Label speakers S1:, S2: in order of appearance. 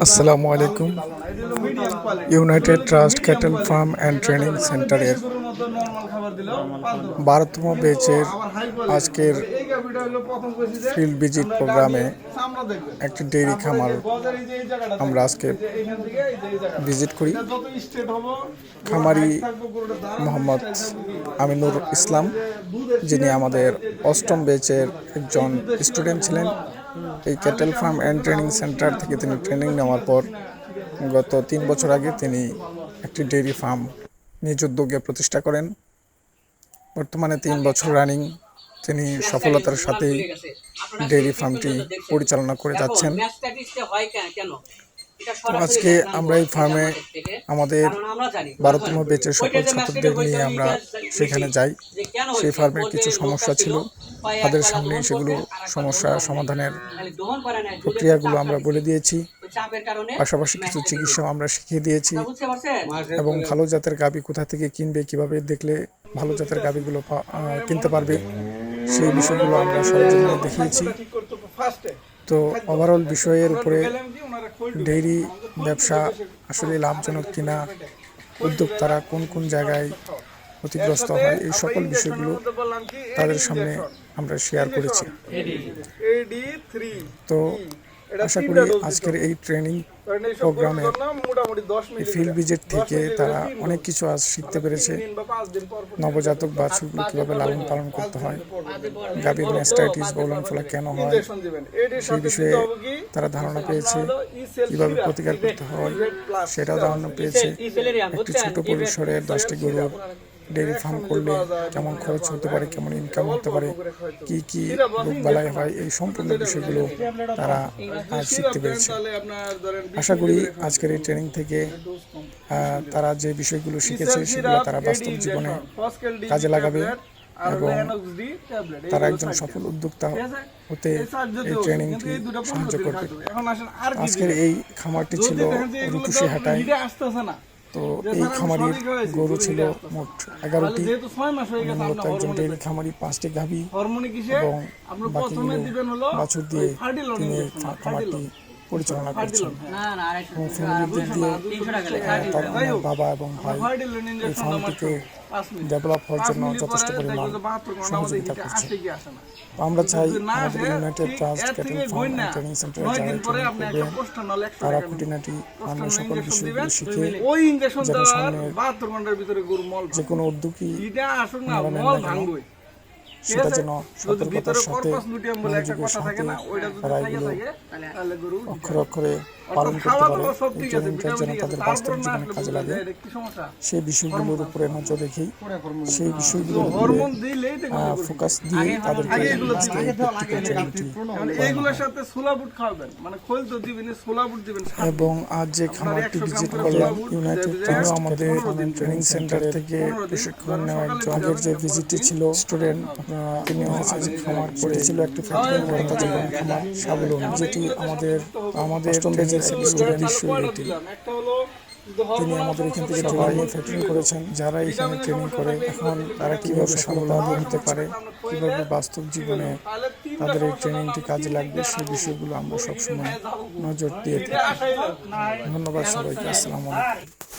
S1: আসসালামু আলাইকুম। United trust cattle farm and training সেন্টারের 12তম ব্যাচের আজকের ফিল্ড ভিজিট প্রোগ্রামে একটি ডেইরি খামার আমরা আজকে ভিজিট করি। খামারি মোহাম্মদ আমিনুর ইসলাম, যিনি আমাদের 8ম ব্যাচের একজন স্টুডেন্ট ছিলেন। এই cattle farm and training centre থেকে তিনি ট্রেনিং নেওয়ার পর গত 3 বছর আগে তিনি একটি ডেইরি ফার্ম নিজ উদ্যোগে প্রতিষ্ঠা করেন। বর্তমানে 3 বছর রানিং তিনি সফলতার সাথেই ডেইরি ফার্মটি পরিচালনা করে যাচ্ছেন। আজকে আমরা এই ফার্মে আমাদের 12তম ব্যাচের সকল ছাত্রদের নিয়ে আমরা সেখানে যাই। সেই ফার্মের কিছু সমস্যা ছিল, তাদের সামনে সেগুলো সমস্যা সমাধানের প্রক্রিয়াগুলো আমরা বলে দিয়েছি। পাশাপাশি কিছু চিকিৎসাও আমরা শিখিয়ে দিয়েছি এবং ভালো জাতের গাভী কোথা থেকে কিনবে, কিভাবে দেখলে ভালো জাতের গাভীগুলো কিনতে পারবে, সেই বিষয়গুলো আমরা সরজমিনে দেখিয়েছি। তো ওভারঅল বিষয়ের উপরে ডেইরি ব্যবসা আসলে লাভজনক কিনা, উদ্যোক্তারা কোন কোন জায়গায় ক্ষতিগ্রস্ত হয়, এই সকল বিষয়গুলো তাদের সামনে আমরা শেয়ার করেছি। তো আশা করি আজকের এই ট্রেনিং প্রোগ্রামে ফিল্ড ভিজিট থেকে তারা অনেক কিছু আজ শিখতে পেরেছে। নবজাতক বাছুরগুলো কীভাবে লালন পালন করতে হয়, গাভীর ম্যাস্টাইটিস বা উলান ফোলা কেন হয়, সেই বিষয়ে তারা ধারণা পেয়েছে। কীভাবে প্রতিকার করতে হয় সেটাও ধারণা পেয়েছে। একটি ছোট পরিসরে 10টি গরুর ডেইরি ফার্ম করলে কেমন খরচ হতে পারে, কেমন ইনকাম হতে পারে, কি কি রোগবালাই হয়, এই সম্পূর্ণ বিষয়গুলো তারা আজ শিখতে পেরেছে। আশা করি আজকের এই ট্রেনিং থেকে তারা যে বিষয়গুলো শিখেছে সেগুলো তারা বাস্তব জীবনে কাজে লাগাবে এবং তারা একজন সফল উদ্যোক্তা হতে এই ট্রেনিংটি সাহায্য করবে। আজকের এই খামারটি ছিল রূপসীহাটায়। তো এই খামারির গরু ছিল মোট 11টি। মূলত একজন ডেইরি খামারি, 5টি গাভী এবং বাকিগুলো বাছুর দিয়ে তিনি খামারটি পরিচালনা করছেন। এবং ফ্যামিলির দিক দিয়ে তার বাবা এবং ভাই এই ফার্মটিকে ডেভেলপ হওয়ার জন্য যথেষ্ট পরিমাণ সহযোগিতা করছে। আমরা চাই আমাদের United trust cattle farm and training সেন্টারে যারা ট্রেনিং করবেন তারা খুঁটিনাটি ফার্মের সকল বিষয়গুলো শিখে যেন সামনে যে কোনো উদ্যোগী সেটা যেন সতর্কতার সাথে মনোযোগের সাথে তারা এগুলো অক্ষরে অক্ষরে পালন করতে পারে। এই ট্রেনিংটা যেন তাদের বাস্তব জীবনে কাজে লাগে, সেই বিষয়গুলোর উপরে নজর রেখেই সেই বিষয়গুলোর উপরে ফোকাস দিয়ে তাদেরকে ট্রেনিংটি এবং আজ যে খামারটি ভিজিট করলাম ইউনাইটেড ট্রাস্ট আমাদের ট্রেনিং সেন্টার থেকে প্রশিক্ষণ নেওয়া একজন আগের যে ভিজিটটি ছিল স্টুডেন্ট, তিনি হচ্ছে যে খামার করেছিল একটি ফ্যাক্টরি খামার সাবলুন, যেটি আমাদের তিনি আমাদের এখান থেকে ট্রেনিং ফ্যাক্টরি করেছেন। যারা এখানে ট্রেনিং করে এখন তারা কীভাবে সফলতা হতে পারে, কীভাবে বাস্তব জীবনে তাদের এই ট্রেনিংটি কাজে লাগবে, সেই বিষয়গুলো আমরা সবসময় নজর দিয়ে থাকি। ধন্যবাদ সবাইকে। আসসালামু আলাইকুম।